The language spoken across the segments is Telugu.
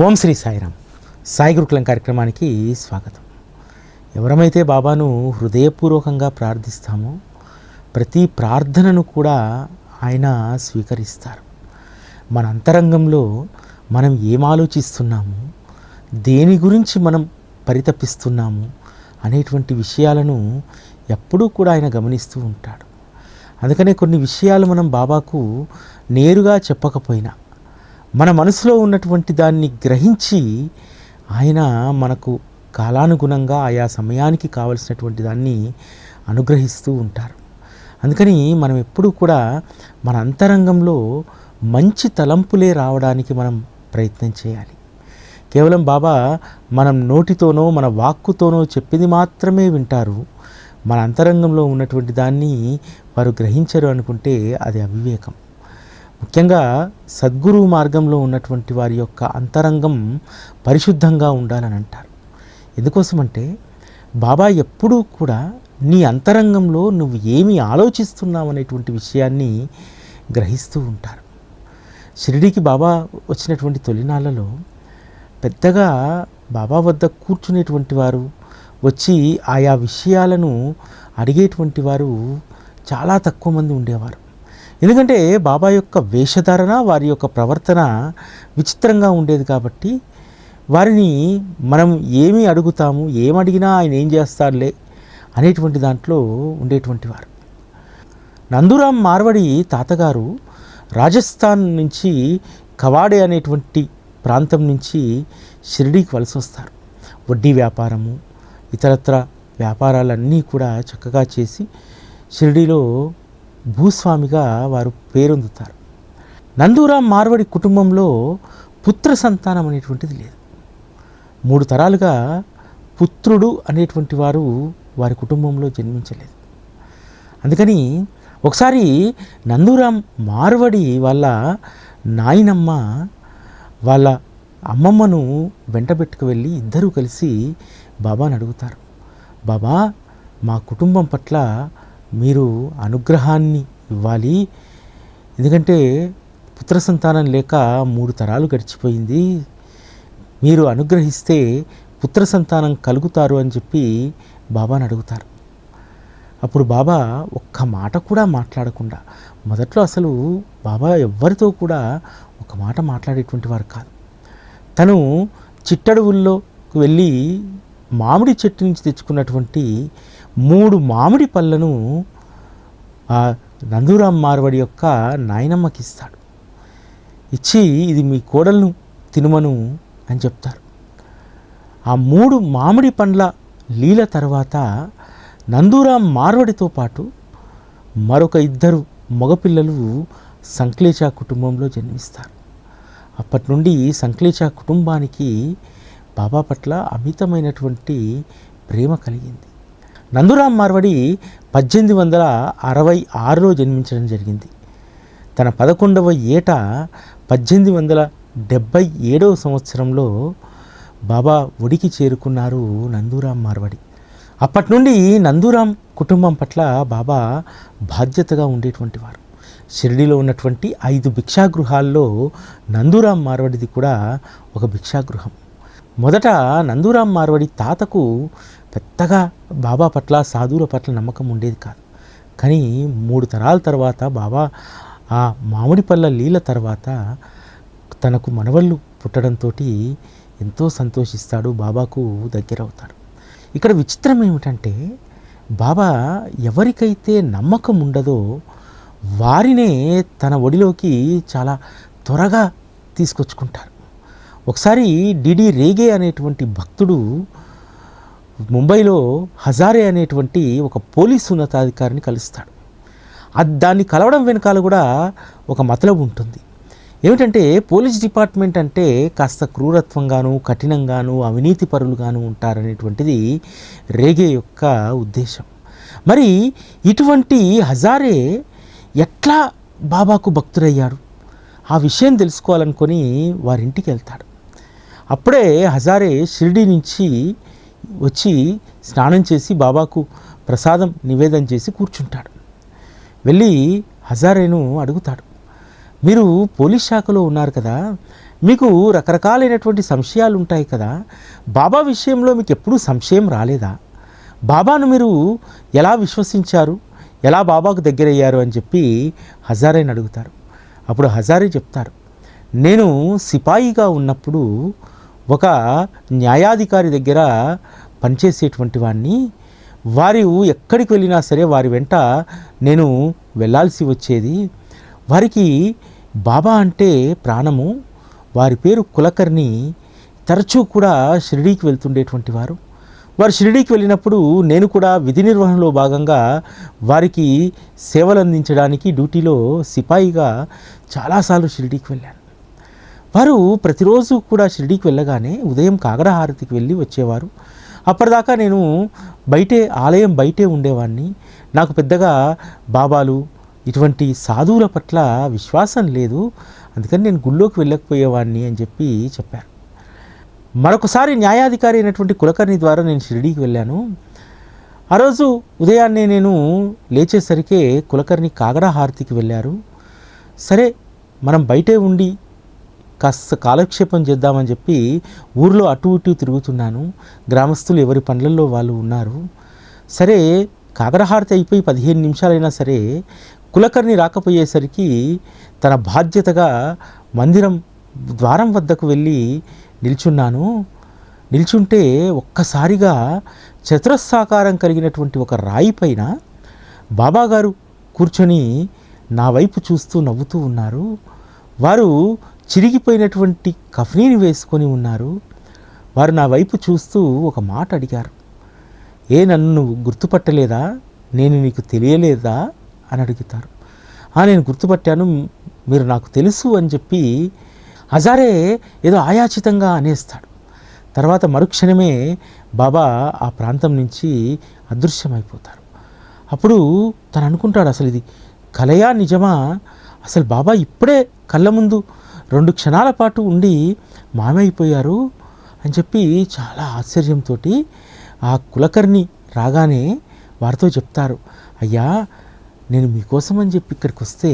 ఓం శ్రీ సాయిరామ్. సాయి గురుకులం కార్యక్రమానికి స్వాగతం. ఎవరమైతే బాబాను హృదయపూర్వకంగా ప్రార్థిస్తామో ప్రతి ప్రార్థనను కూడా ఆయన స్వీకరిస్తారు. మన అంతరంగంలో మనం ఏం ఆలోచిస్తున్నాము, దేని గురించి మనం పరితపిస్తున్నాము అనేటువంటి విషయాలను ఎప్పుడూ కూడా ఆయన గమనిస్తూ ఉంటాడు. అందుకనే కొన్ని విషయాలు మనం బాబాకు నేరుగా చెప్పకపోయినా మన మనసులో ఉన్నటువంటి దాన్ని గ్రహించి ఆయన మనకు కాలానుగుణంగా ఆయా సమయానికి కావలసినటువంటి దాన్ని అనుగ్రహిస్తూ ఉంటారు. అందుకని మనం ఎప్పుడూ కూడా మన అంతరంగంలో మంచి తలంపులే రావడానికి మనం ప్రయత్నం చేయాలి. కేవలం బాబా మనం నోటితోనో మన వాక్కుతోనో చెప్పింది మాత్రమే వింటారు, మన అంతరంగంలో ఉన్నటువంటి దాన్ని వారు గ్రహించరు అనుకుంటే అది అవివేకం. ముఖ్యంగా సద్గురు మార్గంలో ఉన్నటువంటి వారి యొక్క అంతరంగం పరిశుద్ధంగా ఉండాలని అంటారు. ఎందుకోసమంటే బాబా ఎప్పుడూ కూడా నీ అంతరంగంలో నువ్వు ఏమి ఆలోచిస్తున్నావు అనేటువంటి విషయాన్ని గ్రహిస్తూ ఉంటారు. షిరిడీకి బాబా వచ్చినటువంటి తొలినాళ్ళలో పెద్దగా బాబా వద్ద కూర్చునేటువంటి వారు, వచ్చి ఆయా విషయాలను అడిగేటువంటి వారు చాలా తక్కువ మంది ఉండేవారు. ఎందుకంటే బాబా యొక్క వేషధారణ, వారి యొక్క ప్రవర్తన విచిత్రంగా ఉండేది కాబట్టి వారిని మనం ఏమి అడుగుతాము, ఏమడిగినా ఆయన ఏం చేస్తారులే అనేటువంటి దాంట్లో ఉండేటువంటి వారు. నందూరామ్ మార్వడి తాతగారు రాజస్థాన్ నుంచి కవాడే అనేటువంటి ప్రాంతం నుంచి షిరిడీకి వలస వస్తారు. వడ్డీ వ్యాపారము, ఇతరత్ర వ్యాపారాలన్నీ కూడా చక్కగా చేసి షిరిడీలో భూస్వామిగా వారు పేరొందుతారు. నందూరామ్ మార్వడి కుటుంబంలో పుత్ర సంతానం అనేటువంటిది లేదు. 3 తరాలుగా పుత్రుడు అనేటువంటి వారు వారి కుటుంబంలో జన్మించలేదు. అందుకని ఒకసారి నందూరామ్ మార్వడి వాళ్ళ నాయనమ్మ వాళ్ళ అమ్మమ్మను వెంటబెట్టుకు వెళ్ళి ఇద్దరూ కలిసి బాబాని అడుగుతారు, బాబా మా కుటుంబం పట్ల మీరు అనుగ్రహాన్ని ఇవ్వాలి, ఎందుకంటే పుత్ర సంతానం లేక 3 తరాలు గడిచిపోయింది, మీరు అనుగ్రహిస్తే పుత్ర సంతానం కలుగుతారు అని చెప్పి బాబాని అడుగుతారు. అప్పుడు బాబా ఒక్క మాట కూడా మాట్లాడకుండా, మొదట్లో అసలు బాబా ఎవ్వరితో కూడా ఒక మాట మాట్లాడేటువంటి వారు కాదు. తను చిట్టడవుల్లోకి వెళ్ళి మామిడి చెట్టు నుంచి తెచ్చుకున్నటువంటి 3 మామిడి పళ్ళను ఆ నందూరామ్ మార్వడి యొక్క నాయనమ్మకి ఇస్తాడు. ఇచ్చి ఇది మీ కోడలను తినుమను అని చెప్తారు. ఆ 3 మామిడి పండ్ల లీల తర్వాత నందూరామ్ మార్వడితో పాటు మరొక 2 మగపిల్లలు సంక్లేచ కుటుంబంలో జన్మిస్తారు. అప్పటి నుండి సంక్లేచ కుటుంబానికి బాబా పట్ల అమితమైనటువంటి ప్రేమ కలిగింది. నందూరామ్ మార్వడి 1866లో జన్మించడం జరిగింది. తన 11వ ఏట 1877వ సంవత్సరంలో బాబా ఒడికి చేరుకున్నారు నందూరామ్ మార్వడి. అప్పటి నుండి నందూరామ్ కుటుంబం పట్ల బాబా బాధ్యతగా ఉండేటువంటి వారు. షిరిడీలో ఉన్నటువంటి 5 భిక్షాగృహాల్లో నందూరామ్ మార్వడిది కూడా ఒక భిక్షాగృహం. మొదట నందూరామ్ మార్వడి తాతకు పెద్దగా బాబా పట్ల, సాధువుల పట్ల నమ్మకం ఉండేది కాదు. కానీ 3 తరాల తర్వాత బాబా ఆ మామిడి పళ్ళ లీల తర్వాత తనకు మనవళ్ళు పుట్టడంతో ఎంతో సంతోషిస్తాడు, బాబాకు దగ్గరవుతాడు. ఇక్కడ విచిత్రం ఏమిటంటే బాబా ఎవరికైతే నమ్మకం ఉండదో వారినే తన ఒడిలోకి చాలా త్వరగా తీసుకొచ్చుకుంటారు. ఒకసారి డిడి రేగే అనేటువంటి భక్తుడు ముంబైలో హజారే అనేటువంటి ఒక పోలీసు ఉన్నతాధికారిని కలుస్తాడు. దాన్ని కలవడం వెనకాల కూడా ఒక మతలబు ఉంటుంది. ఏమిటంటే పోలీస్ డిపార్ట్మెంట్ అంటే కాస్త క్రూరత్వంగాను, కఠినంగాను, అవినీతి పరులుగాను ఉంటారనేటువంటిది రేగే యొక్క ఉద్దేశం. మరి ఇటువంటి హజారే ఎట్లా బాబాకు భక్తుడయ్యాడు, ఆ విషయం తెలుసుకోవాలనుకొని వారింటికి వెళ్తాడు. అప్పుడే హజారే షిరిడీ నుంచి వచ్చి స్నానం చేసి బాబాకు ప్రసాదం నివేదన చేసి కూర్చుంటాడు. వెళ్ళి హజారేను అడుగుతాడు, మీరు పోలీస్ శాఖలో ఉన్నారు కదా, మీకు రకరకాలైనటువంటి సంశయాలు ఉంటాయి కదా, బాబా విషయంలో మీకు ఎప్పుడూ సంశయం రాలేదా? బాబాను మీరు ఎలా విశ్వసించారు, ఎలా బాబాకు దగ్గరయ్యారు అని చెప్పి హజారేని అడుగుతారు. అప్పుడు హజారే చెప్తారు, నేను సిపాయిగా ఉన్నప్పుడు ఒక న్యాయాధికారి దగ్గర పనిచేసేటువంటి వాడిని. వారు ఎక్కడికి వెళ్ళినా సరే వారి వెంట నేను వెళ్ళాల్సి వచ్చేది. వారికి బాబా అంటే ప్రాణము. వారి పేరు కులకర్ణి. తరచూ కూడా షిరిడీకి వెళ్తుండేటువంటి వారు. వారు షిరిడీకి వెళ్ళినప్పుడు నేను కూడా విధి నిర్వహణలో భాగంగా వారికి సేవలు అందించడానికి డ్యూటీలో సిపాయిగా చాలాసార్లు షిరిడీకి వెళ్ళాను. వారు ప్రతిరోజు కూడా షిరిడీకి వెళ్ళగానే ఉదయం కాగడ హారతికి వెళ్ళి వచ్చేవారు. అప్పటిదాకా నేను ఆలయం బయటే ఉండేవాడిని. నాకు పెద్దగా బాబాలు ఇటువంటి సాధువుల పట్ల విశ్వాసం లేదు, అందుకని నేను గుళ్ళోకి వెళ్ళకపోయేవాడిని అని చెప్పి చెప్పారు. మరొకసారి న్యాయాధికారి అయినటువంటి కులకర్ణి ద్వారా నేను షిరిడీకి వెళ్ళాను. ఆ రోజు ఉదయాన్నే నేను లేచేసరికి కులకర్ణి కాగడ హారతికి వెళ్ళారు. సరే మనం బయటే ఉండి కాస్త కాలక్షేపం చేద్దామని చెప్పి ఊర్లో అటు ఇటు తిరుగుతున్నాను. గ్రామస్తులు ఎవరి పనులలో వాళ్ళు ఉన్నారు. సరే కాగడ హారతి అయిపోయి 15 నిమిషాలైనా సరే కులకర్ణి రాకపోయేసరికి తన బాధ్యతగా మందిరం ద్వారం వద్దకు వెళ్ళి నిల్చున్నాను. నిల్చుంటే ఒక్కసారిగా చతురస్రాకారం కలిగినటువంటి ఒక రాయి పైన బాబాగారు కూర్చొని నా వైపు చూస్తూ నవ్వుతూ ఉన్నారు. వారు చిరిగిపోయినటువంటి కఫ్నీని వేసుకొని ఉన్నారు. వారు నా వైపు చూస్తూ ఒక మాట అడిగారు, నన్ను నువ్వు గుర్తుపట్టలేదా, నేను నీకు తెలియలేదా అని అడుగుతారు. నేను గుర్తుపట్టాను, మీరు నాకు తెలుసు అని చెప్పి హజారే ఏదో ఆయాచితంగా అనేస్తాడు. తర్వాత మరుక్షణమే బాబా ఆ ప్రాంతం నుంచి అదృశ్యమైపోతారు. అప్పుడు తను అనుకుంటాడు, అసలు ఇది కలయా నిజమా, అసలు బాబా ఇప్పుడే కళ్ళ ముందు 2 క్షణాల పాటు ఉండి మాయమైపోయారు అని చెప్పి చాలా ఆశ్చర్యంతో ఆ కులకర్ణి రాగానే వారితో చెప్తారు, అయ్యా నేను మీకోసం అని చెప్పి ఇక్కడికి వస్తే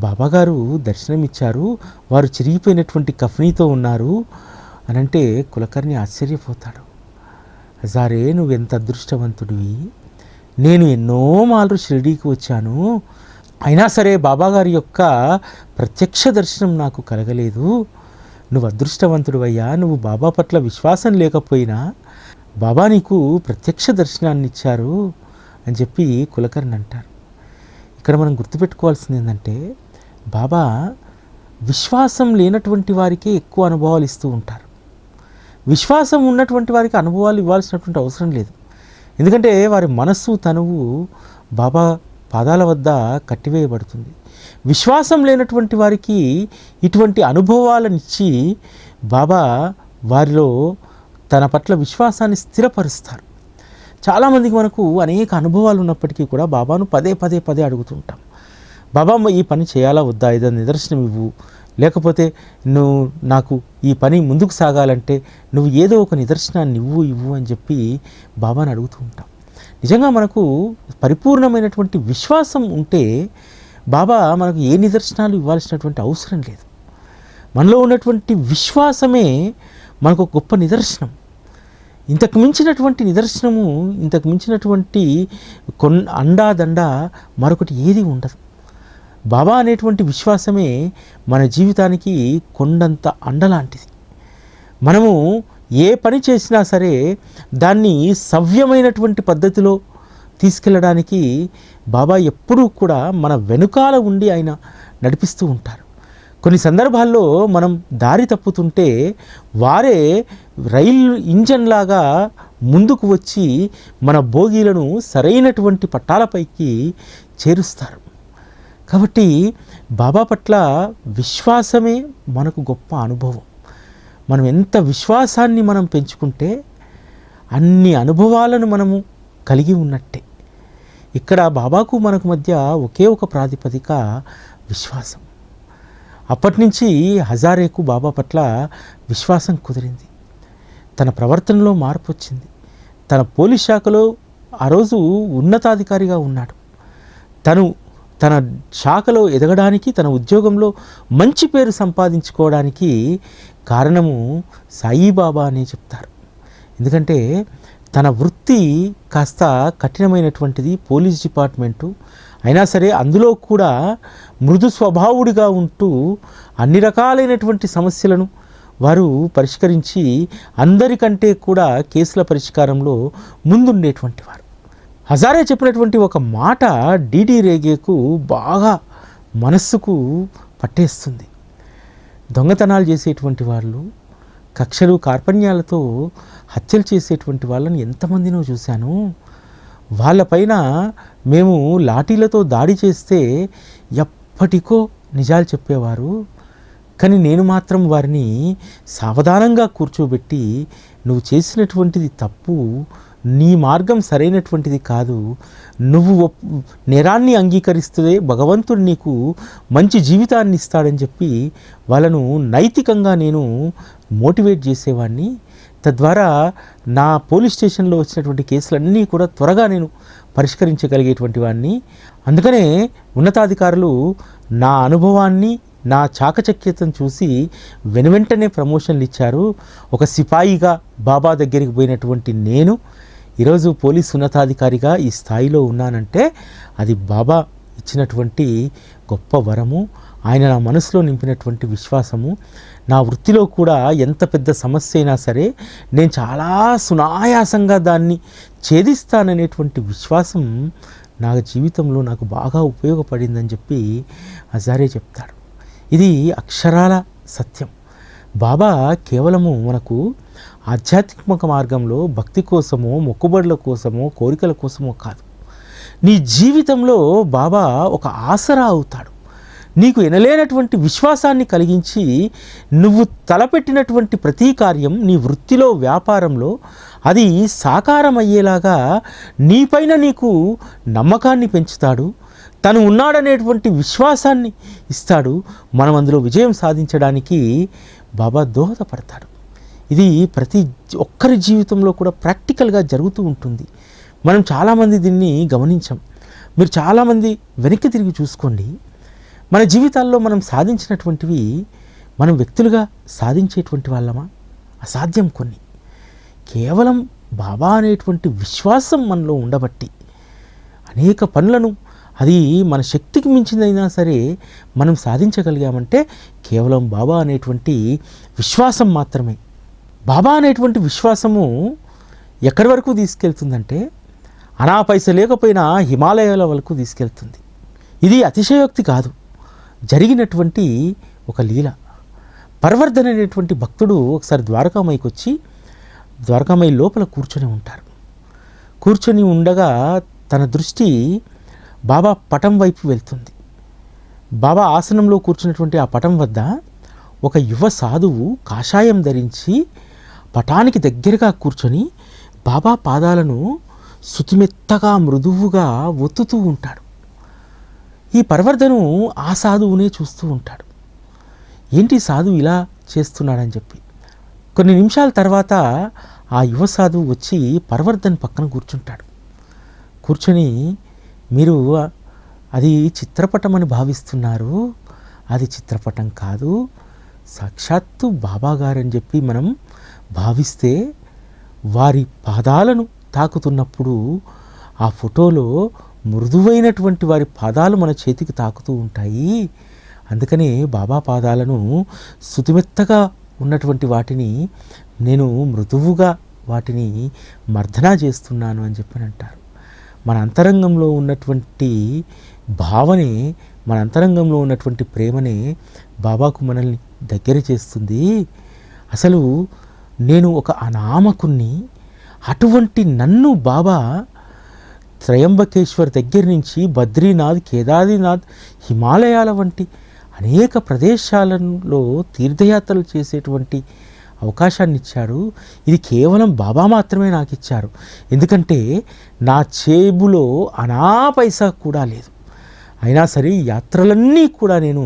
బాబాగారు దర్శనమిచ్చారు, వారు చిరిగిపోయినటువంటి కఫ్నీతో ఉన్నారు అని అంటే కులకర్ణి ఆశ్చర్యపోతాడు. హజారే నువ్వెంత అదృష్టవంతుడివి, నేను ఎన్నో మార్లు షిరిడీకి వచ్చాను, అయినా సరే బాబాగారి యొక్క ప్రత్యక్ష దర్శనం నాకు కలగలేదు. నువ్వు అదృష్టవంతుడివయ్యా, నువ్వు బాబా పట్ల విశ్వాసం లేకపోయినా బాబా నీకు ప్రత్యక్ష దర్శనాన్ని ఇచ్చారు అని చెప్పి కులకర్ణి అంటారు. ఇక్కడ మనం గుర్తుపెట్టుకోవాల్సింది ఏంటంటే, బాబా విశ్వాసం లేనటువంటి వారికే ఎక్కువ అనుభవాలు ఇస్తూ ఉంటారు. విశ్వాసం ఉన్నటువంటి వారికి అనుభవాలు ఇవ్వాల్సినటువంటి అవసరం లేదు. ఎందుకంటే వారి మనస్సు తనువు బాబా పాదాల వద్ద కట్టివేయబడుతుంది. విశ్వాసం లేనటువంటి వారికి ఇటువంటి అనుభవాలనిచ్చి బాబా వారిలో తన పట్ల విశ్వాసాన్ని స్థిరపరుస్తారు. చాలామందికి మనకు అనేక అనుభవాలు ఉన్నప్పటికీ కూడా బాబాను పదే పదే పదే అడుగుతుంటాం, బాబా ఈ పని చేయాలా వద్దా, ఏదైనా నిదర్శనం ఇవ్వు, లేకపోతే నువ్వు నాకు ఈ పని ముందుకు సాగాలంటే నువ్వు ఏదో ఒక నిదర్శనాన్ని ఇవ్వు అని చెప్పి బాబాను అడుగుతూ ఉంటాం. నిజంగా మనకు పరిపూర్ణమైనటువంటి విశ్వాసం ఉంటే బాబా మనకు ఏ నిదర్శనాలు ఇవ్వాల్సినటువంటి అవసరం లేదు. మనలో ఉన్నటువంటి విశ్వాసమే మనకు ఒక గొప్ప నిదర్శనం. ఇంతకు మించినటువంటి నిదర్శనము, ఇంతకు మించినటువంటి అండాదండ మరొకటి ఏది ఉండదు. బాబా అనేటువంటి విశ్వాసమే మన జీవితానికి కొండంత అండలాంటిది. మనము ఏ పని చేసినా సరే దాన్ని సవ్యమైనటువంటి పద్ధతిలో తీసుకెళ్ళడానికి బాబా ఎప్పుడూ కూడా మన వెనుకాల ఉండి ఆయన నడిపిస్తూ ఉంటారు. కొన్ని సందర్భాల్లో మనం దారి తప్పుతుంటే వారే రైలు ఇంజన్ లాగా ముందుకు వచ్చి మన బోగీలను సరైనటువంటి పట్టాలపైకి చేరుస్తారు. కాబట్టి బాబా పట్ల విశ్వాసమే మనకు గొప్ప అనుభవం. మనం ఎంత విశ్వాసాన్ని మనం పెంచుకుంటే అన్ని అనుభవాలను మనము కలిగి ఉన్నట్టే. ఇక్కడ బాబాకు మనకు మధ్య ఒకే ఒక ప్రాతిపదిక విశ్వాసం. అప్పటి నుంచి హజారేకు బాబా పట్ల విశ్వాసం కుదిరింది. తన ప్రవర్తనలో మార్పు వచ్చింది. తన పోలీస్ శాఖలో ఆ రోజు ఉన్నతాధికారిగా ఉన్నాడు. తను తన శాఖలో ఎదగడానికి, తన ఉద్యోగంలో మంచి పేరు సంపాదించుకోవడానికి కారణము సాయిబాబా అనే చెప్తారు. ఎందుకంటే తన వృత్తి కాస్త కఠినమైనటువంటిది, పోలీస్ డిపార్ట్మెంటు అయినా సరే అందులో కూడా మృదు స్వభావుడిగా ఉంటూ అన్ని రకాలైనటువంటి సమస్యలను వారు పరిష్కరించి అందరికంటే కూడా కేసుల పరిష్కారంలో ముందుండేటువంటి వారు. హజారే చెప్పినటువంటి ఒక మాట డిడి రేగేకు బాగా మనస్సుకు పట్టేస్తుంది. దొంగతనాలు చేసేటువంటి వాళ్ళు, కక్షలు కార్పణ్యాలతో హత్యలు చేసేటువంటి వాళ్ళని ఎంతమందినో చూశాను. వాళ్ళపైన మేము లాఠీలతో దాడి చేస్తే ఎప్పటికో నిజాలు చెప్పేవారు. కానీ నేను మాత్రం వారిని సావధానంగా కూర్చోబెట్టి, నువ్వు చేసినటువంటిది తప్పు, నీ మార్గం సరైనటువంటిది కాదు, నువ్వు నేరాన్ని అంగీకరిస్తే భగవంతుడు నీకు మంచి జీవితాన్ని ఇస్తాడని చెప్పి వాళ్ళను నైతికంగా నేను మోటివేట్ చేసేవాడిని. తద్వారా నా పోలీస్ స్టేషన్లో వచ్చినటువంటి కేసులన్నీ కూడా త్వరగా నేను పరిష్కరించగలిగేటువంటి వాడిని. అందుకనే ఉన్నతాధికారులు నా అనుభవాన్ని, నా చాకచక్యతను చూసి వెనువెంటనే ప్రమోషన్లు ఇచ్చారు. ఒక సిపాయిగా బాబా దగ్గరికి పోయినటువంటి నేను ఈరోజు పోలీస్ ఉన్నతాధికారిగా ఈ స్థాయిలో ఉన్నానంటే అది బాబా ఇచ్చినటువంటి గొప్ప వరము, ఆయన నా మనసులో నింపినటువంటి విశ్వాసము. నా వృత్తిలో కూడా ఎంత పెద్ద సమస్య అయినా సరే నేను చాలా సునాయాసంగా దాన్ని ఛేదిస్తాననేటువంటి విశ్వాసం నా జీవితంలో నాకు బాగా ఉపయోగపడిందని చెప్పి హజారే చెప్తాడు. ఇది అక్షరాల సత్యం. బాబా కేవలము మనకు ఆధ్యాత్మిక మార్గంలో భక్తి కోసమో, మొక్కుబడుల కోసమో, కోరికల కోసమో కాదు. నీ జీవితంలో బాబా ఒక ఆసరా అవుతాడు. నీకు ఎనలేనటువంటి విశ్వాసాన్ని కలిగించి నువ్వు తలపెట్టినటువంటి ప్రతి కార్యం నీ వృత్తిలో, వ్యాపారంలో అది సాకారమయ్యేలాగా నీపైన నీకు నమ్మకాన్ని పెంచుతాడు. తను ఉన్నాడనేటువంటి విశ్వాసాన్ని ఇస్తాడు. మనం అందులో విజయం సాధించడానికి బాబా దోహదపడతాడు. ఇది ప్రతి ఒక్కరి జీవితంలో కూడా ప్రాక్టికల్గా జరుగుతూ ఉంటుంది. మనం చాలామంది దీన్ని గమనించాం. మీరు చాలామంది వెనక్కి తిరిగి చూసుకోండి. మన జీవితాల్లో మనం సాధించినటువంటివి మనం వ్యక్తులుగా సాధించేటువంటి వాళ్ళమా? అసాధ్యం. కొన్ని కేవలం బాబా అనేటువంటి విశ్వాసం మనలో ఉండబట్టి అనేక పనులను, అది మన శక్తికి మించిందైనా సరే మనం సాధించగలిగామంటే కేవలం బాబా అనేటువంటి విశ్వాసం మాత్రమే. బాబా అనేటువంటి విశ్వాసము ఎక్కడి వరకు తీసుకెళ్తుందంటే అనా పైస లేకపోయినా హిమాలయాల వరకు తీసుకెళ్తుంది. ఇది అతిశయోక్తి కాదు, జరిగినటువంటి ఒక లీల. పర్వర్ధన్ అనేటువంటి భక్తుడు ఒకసారి ద్వారకామాయికి వచ్చి ద్వారకామాయి లోపల కూర్చొని ఉంటారు. కూర్చొని ఉండగా తన దృష్టి బాబా పటం వైపు వెళ్తుంది. బాబా ఆసనంలో కూర్చున్నటువంటి ఆ పటం వద్ద ఒక యువ సాధువు కాషాయం ధరించి పటానికి దగ్గరగా కూర్చొని బాబా పాదాలను శుతిమెత్తగా మృదువుగా ఒత్తుతూ ఉంటాడు. ఈ పర్వర్ధను ఆ సాధువునే చూస్తూ ఉంటాడు. ఏంటి సాధువు ఇలా చేస్తున్నాడని చెప్పి. కొన్ని నిమిషాల తర్వాత ఆ యువ సాధువు వచ్చి పర్వర్ధన్ పక్కన కూర్చుంటాడు. కూర్చొని, మీరు అది చిత్రపటం అని భావిస్తున్నారు, అది చిత్రపటం కాదు, సాక్షాత్తు బాబా గారని చెప్పి మనం భావిస్తే వారి పాదాలను తాకుతున్నప్పుడు ఆ ఫోటోలో మృదువైనటువంటి వారి పాదాలు మన చేతికి తాకుతూ ఉంటాయి. అందుకనే బాబా పాదాలను శుతిమెత్తగా ఉన్నటువంటి వాటిని నేను మృదువుగా వాటిని మర్దనా చేస్తున్నాను అని చెప్పని అంటారు. మన అంతరంగంలో ఉన్నటువంటి భావనే, మన అంతరంగంలో ఉన్నటువంటి ప్రేమనే బాబాకు మనల్ని దగ్గర చేస్తుంది. అసలు నేను ఒక అనామకుణ్ణి, అటువంటి నన్ను బాబా త్రయంబకేశ్వర్ దగ్గర నుంచి బద్రీనాథ్, కేదారీనాథ్, హిమాలయాల వంటి అనేక ప్రదేశాలలో తీర్థయాత్రలు చేసేటువంటి అవకాశాన్ని ఇచ్చాడు. ఇది కేవలం బాబా మాత్రమే నాకు ఇచ్చారు. ఎందుకంటే నా చేబులో అనా పైసా కూడా లేదు. అయినా సరే యాత్రలన్నీ కూడా నేను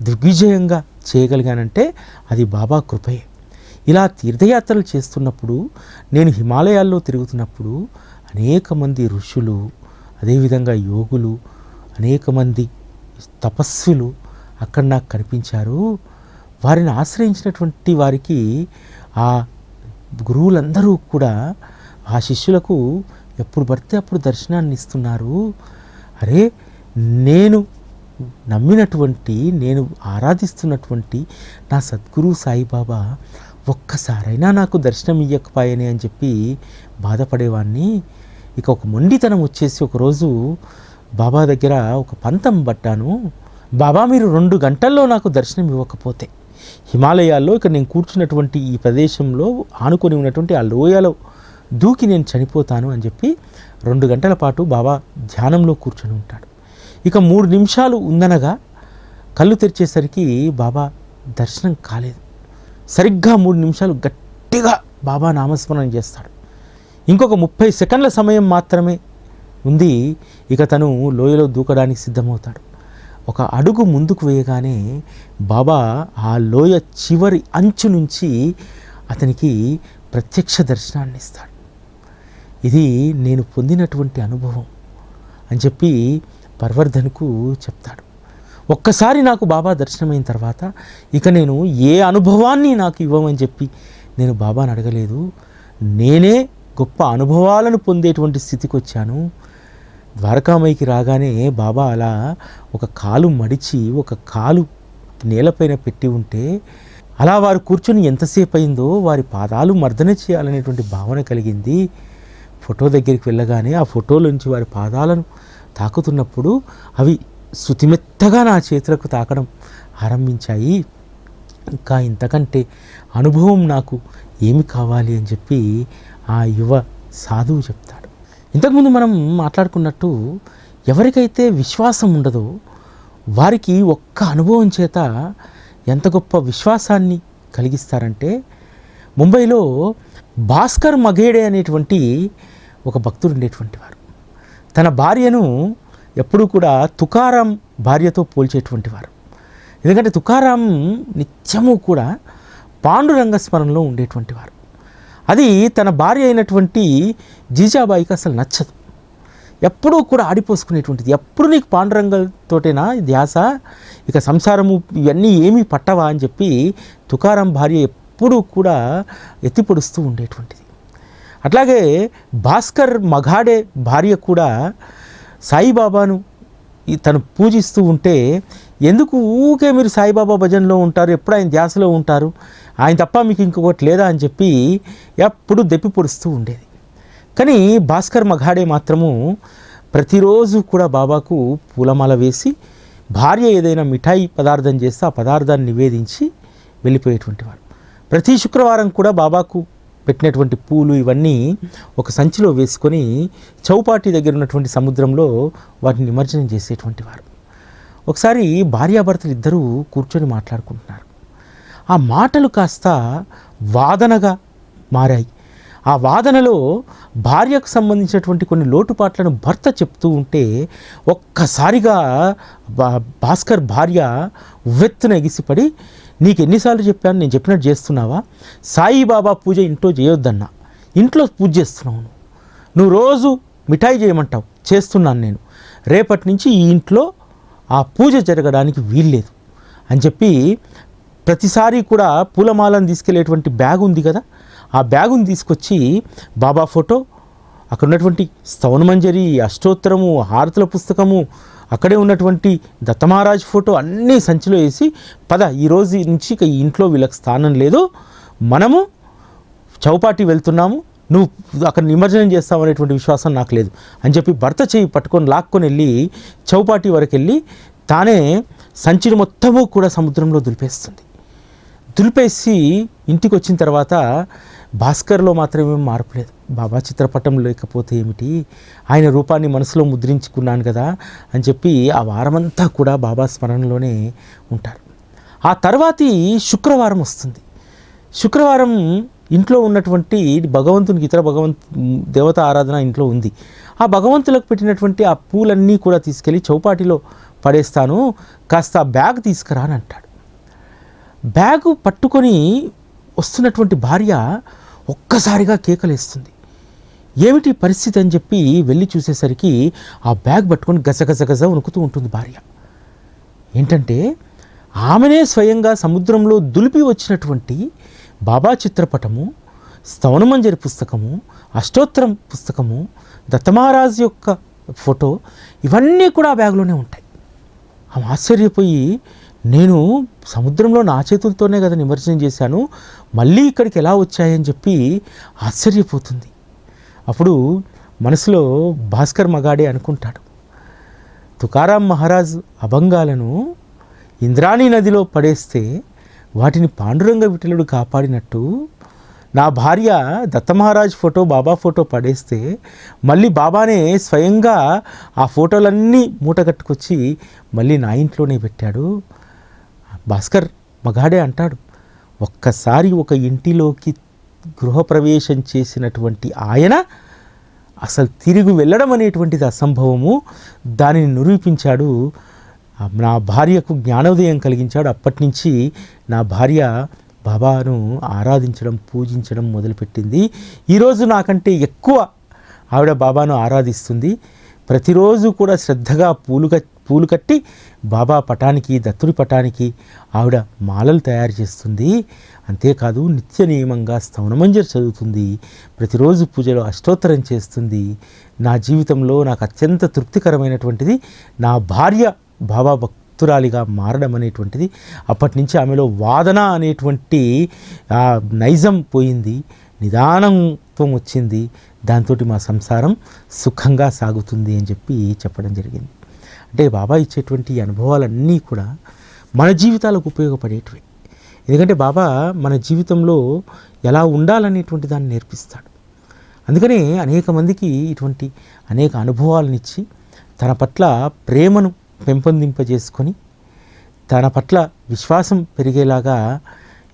దిగ్విజయంగా చేయగలిగానంటే అది బాబా కృపయే. ఇలా తీర్థయాత్రలు చేస్తున్నప్పుడు, నేను హిమాలయాల్లో తిరుగుతున్నప్పుడు అనేక మంది ఋషులు, అదేవిధంగా యోగులు, అనేక మంది తపస్సులు అక్కడ నాకు కనిపించారు. వారిని ఆశ్రయించినటువంటి వారికి ఆ గురువులందరూ కూడా ఆ శిష్యులకు ఎప్పుడు పడితే అప్పుడు దర్శనాన్ని ఇస్తున్నారు. అరే, నేను నమ్మినటువంటి, నేను ఆరాధిస్తున్నటువంటి నా సద్గురు సాయిబాబా ఒక్కసారైనా నాకు దర్శనం ఇవ్వకపోయానే అని చెప్పి బాధపడేవాడిని. ఇక ఒక మొండితనం వచ్చేసి ఒకరోజు బాబా దగ్గర ఒక పంతం పట్టాను. బాబా, మీరు 2 గంటల్లో నాకు దర్శనం ఇవ్వకపోతే హిమాలయాల్లో ఇక్కడ నేను కూర్చున్నటువంటి ఈ ప్రదేశంలో ఆనుకొని ఉన్నటువంటి ఆ లోయలో దూకి నేను చనిపోతాను అని చెప్పి 2 గంటల పాటు బాబా ధ్యానంలో కూర్చొని ఉంటాడు. ఇక 3 నిమిషాలు ఉందనగా కళ్ళు తెరిచేసరికి బాబా దర్శనం కాలేదు. సరిగ్గా 3 నిమిషాలు గట్టిగా బాబా నామస్మరణ చేస్తాడు. ఇంకొక 30 సెకండ్ల సమయం మాత్రమే ఉంది. ఇక తను లోయలో దూకడానికి సిద్ధమవుతాడు. ఒక అడుగు ముందుకు వేయగానే బాబా ఆ లోయ చివరి అంచు నుంచి అతనికి ప్రత్యక్ష దర్శనాన్ని ఇస్తాడు. ఇది నేను పొందినటువంటి అనుభవం అని చెప్పి పర్వర్ధన్కు చెప్తాడు. ఒక్కసారి నాకు బాబా దర్శనమైన తర్వాత ఇక నేను ఏ అనుభవాన్ని నాకు ఇవ్వమని చెప్పి నేను బాబాని అడగలేదు. నేనే గొప్ప అనుభవాలను పొందేటువంటి స్థితికి వచ్చాను. ద్వారకామాయికి రాగానే బాబా అలా ఒక కాలు మడిచి ఒక కాలు నేలపైన పెట్టి ఉంటే అలా వారు కూర్చొని ఎంతసేపు అయిందో వారి పాదాలు మర్దన చేయాలనేటువంటి భావన కలిగింది. ఫోటో దగ్గరికి వెళ్ళగానే ఆ ఫోటోలోంచి వారి పాదాలను తాకుతున్నప్పుడు అవి శుతిమెత్తగా నా చేతులకు తాకడం ఆరంభించాయి. ఇంకా ఇంతకంటే అనుభవం నాకు ఏమి కావాలి అని చెప్పి ఆ యువ సాధువు చెప్తాడు. ఇంతకుముందు మనం మాట్లాడుకున్నట్టు ఎవరికైతే విశ్వాసం ఉండదో వారికి ఒక్క అనుభవం చేత ఎంత గొప్ప విశ్వాసాన్ని కలిగిస్తారంటే, ముంబైలో భాస్కర్ మఘేడే అనేటువంటి ఒక భక్తుడు ఉండేటువంటి వారు. తన భార్యను ఎప్పుడూ కూడా తుకారాం భార్యతో పోల్చేటువంటి వారు. ఎందుకంటే తుకారాం నిత్యము కూడా పాండురంగ స్మరణలో ఉండేటువంటి వారు. అది తన భార్య అయినటువంటి జీజాబాయికి అసలు నచ్చదు. ఎప్పుడూ కూడా ఆడిపోసుకునేటువంటిది. ఎప్పుడు నీకు పాండురంగతోటేనా ధ్యాస, ఇక సంసారము ఇవన్నీ ఏమీ పట్టవా అని చెప్పి తుకారాం భార్య ఎప్పుడూ కూడా ఎత్తిపొడుస్తూ ఉండేటువంటిది. అట్లాగే భాస్కర్ మఘాడే భార్య కూడా సాయిబాబాను తను పూజిస్తూ ఉంటే, ఎందుకు ఊకే మీరు సాయిబాబా భజనలో ఉంటారు, ఎప్పుడు ఆయన ధ్యాసలో ఉంటారు, ఆయన తప్ప మీకు ఇంకొకటి లేదా అని చెప్పి ఎప్పుడు దెప్పి పొడుస్తూ ఉండేది. కానీ భాస్కర్ మఘాడే మాత్రము ప్రతిరోజు కూడా బాబాకు పూలమాల వేసి భార్య ఏదైనా మిఠాయి పదార్థం చేస్తే ఆ పదార్థాన్ని నివేదించి వెళ్ళిపోయేటువంటి వారు. ప్రతి శుక్రవారం కూడా బాబాకు పెట్టినటువంటి పూలు ఇవన్నీ ఒక సంచిలో వేసుకొని చౌపాటి దగ్గర ఉన్నటువంటి సముద్రంలో వాటిని నిమజ్జనం చేసేటువంటి వారు. ఒకసారి భార్యాభర్తలు ఇద్దరూ కూర్చొని మాట్లాడుకుంటున్నారు. ఆ మాటలు కాస్త వాదనగా మారాయి. ఆ వాదనలో భార్యకు సంబంధించినటువంటి కొన్ని లోటుపాట్లను భర్త చెప్తూ ఉంటే ఒక్కసారిగా భాస్కర్ భార్య ఉవ్వెత్తున ఎగిసిపడి, నీకు ఎన్నిసార్లు చెప్పాను, నేను చెప్పినట్టు చేస్తున్నావా? సాయిబాబా పూజ ఇంట్లో చేయొద్దన్నా, ఇంట్లో పూజ చేస్తున్నావు, నువ్వు రోజు మిఠాయి చేయమంటావు, చేస్తున్నాను నేను, రేపటి నుంచి ఈ ఇంట్లో ఆ పూజ జరగడానికి వీల్లేదు అని చెప్పి ప్రతిసారి కూడా పూలమాలను తీసుకెళ్లేటువంటి బ్యాగ్ ఉంది కదా, ఆ బ్యాగుని తీసుకొచ్చి బాబా ఫోటో, అక్కడ ఉన్నటువంటి స్తవనమంజరి, అష్టోత్తరము, హారతుల పుస్తకము, అక్కడే ఉన్నటువంటి దత్తమహారాజ్ ఫోటో అన్నీ సంచిలో వేసి, పద ఈరోజు నుంచి ఇక ఈ ఇంట్లో వీళ్ళకి స్థానం లేదు, మనము చౌపాటి వెళ్తున్నాము, నువ్వు అక్కడ నిమజ్జనం చేస్తావు అనేటువంటి విశ్వాసం నాకు లేదు అని చెప్పి భర్త చేయి పట్టుకొని లాక్కొని వెళ్ళి చౌపాటి వరకు వెళ్ళి తానే సంచిని మొత్తము కూడా సముద్రంలో దులిపేస్తుంది. దులిపేసి ఇంటికి వచ్చిన తర్వాత భాస్కర్లో మాత్రమే మార్పు లేదు. బాబా చిత్రపటం లేకపోతే ఏమిటి, ఆయన రూపాన్ని మనసులో ముద్రించుకున్నాను కదా అని చెప్పి ఆ వారమంతా కూడా బాబా స్మరణలోనే ఉంటారు. ఆ తర్వాతి శుక్రవారం వస్తుంది. శుక్రవారం ఇంట్లో ఉన్నటువంటి భగవంతునికి ఇతర దేవత ఆరాధన ఇంట్లో ఉంది. ఆ భగవంతులకు పెట్టినటువంటి ఆ పూలన్నీ కూడా తీసుకెళ్ళి చౌపాటిలో పడేస్తాను, కాస్త ఆ బ్యాగ్ తీసుకురా అని అంటాడు. బ్యాగు పట్టుకొని వస్తున్నటువంటి భార్య ఒక్కసారిగా కేకలేస్తుంది. ఏమిటి పరిస్థితి అని చెప్పి వెళ్ళి చూసేసరికి ఆ బ్యాగ్ పట్టుకొని గజగజ వణుకుతూ ఉంటుంది భార్య. ఏంటంటే ఆమెనే స్వయంగా సముద్రంలో దులిపి వచ్చినటువంటి బాబా చిత్రపటము, స్తవనమంజరి పుస్తకము, అష్టోత్తరం పుస్తకము, దత్తమహారాజు యొక్క ఫోటో, ఇవన్నీ కూడా ఆ బ్యాగ్లోనే ఉంటాయి. ఆమె ఆశ్చర్యపోయి, నేను సముద్రంలో నా చేతులతోనే కదా నిమజ్జనం చేశాను, మళ్ళీ ఇక్కడికి ఎలా వచ్చాయని చెప్పి ఆశ్చర్యపోతుంది. అప్పుడు మనసులో భాస్కర్ మగాడే అనుకుంటాడు, తుకారాం మహారాజ్ అభంగాలను ఇంద్రాణి నదిలో పడేస్తే వాటిని పాండురంగ విఠలుడు కాపాడినట్టు నా భార్య దత్తమహారాజ్ ఫోటో, బాబా ఫోటో పడేస్తే మళ్ళీ బాబానే స్వయంగా ఆ ఫోటోలన్నీ మూట కట్టుకొచ్చి మళ్ళీ నా ఇంట్లోనే పెట్టాడు. భాస్కర్ మగాడే అంటాడు, ఒక్కసారి ఒక ఇంటిలోకి గృహప్రవేశం చేసినటువంటి ఆయన అసలు తిరిగి వెళ్ళడం అనేటువంటిది అసంభవము. దానిని నిరూపించాడు. నా భార్యకు జ్ఞానోదయం కలిగించాడు. అప్పటి నుంచి నా భార్య బాబాను ఆరాధించడం, పూజించడం మొదలుపెట్టింది. ఈరోజు నాకంటే ఎక్కువ ఆవిడ బాబాను ఆరాధిస్తుంది. ప్రతిరోజు కూడా శ్రద్ధగా పూలు కట్టి బాబా పటానికి, దత్తుడి పటానికి ఆవిడ మాలలు తయారు చేస్తుంది. అంతేకాదు నిత్య నియమంగా స్తవనమంజరి చదువుతుంది, ప్రతిరోజు పూజలో అష్టోత్తరం చేస్తుంది. నా జీవితంలో నాకు అత్యంత తృప్తికరమైనటువంటిది నా భార్య బాబా భక్తురాలిగా మారడం అనేటువంటిది. అప్పటి నుంచి ఆమెలో వాదన అనేటువంటి నైజం పోయింది, నిదానంత్వం వచ్చింది. దాంతో మా సంసారం సుఖంగా సాగుతుంది అని చెప్పి చెప్పడం జరిగింది. అంటే బాబా ఇచ్చేటువంటి అనుభవాలన్నీ కూడా మన జీవితాలకు ఉపయోగపడేటివి. ఎందుకంటే బాబా మన జీవితంలో ఎలా ఉండాలనేటువంటి దాన్ని నేర్పిస్తాడు. అందుకనే అనేక మందికి ఇటువంటి అనేక అనుభవాలనిచ్చి తన పట్ల ప్రేమను పెంపొందింపజేసుకొని తన పట్ల విశ్వాసం పెరిగేలాగా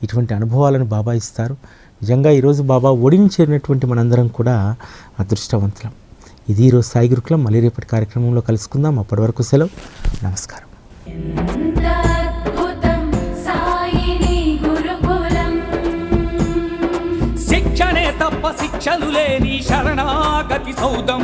ఇటువంటి అనుభవాలను బాబా ఇస్తారు. నిజంగా ఈరోజు బాబా ఒడిని చేరినటువంటి మనందరం కూడా అదృష్టవంతులం. ఇది ఈరోజు సాయి గురుకులం. మళ్ళీ రేపటి కార్యక్రమంలో కలుసుకుందాం. అప్పటి వరకు సెలవు. నమస్కారం. శిక్షణే తప్ప శిక్షలు లేని శరణాగతి సౌదం.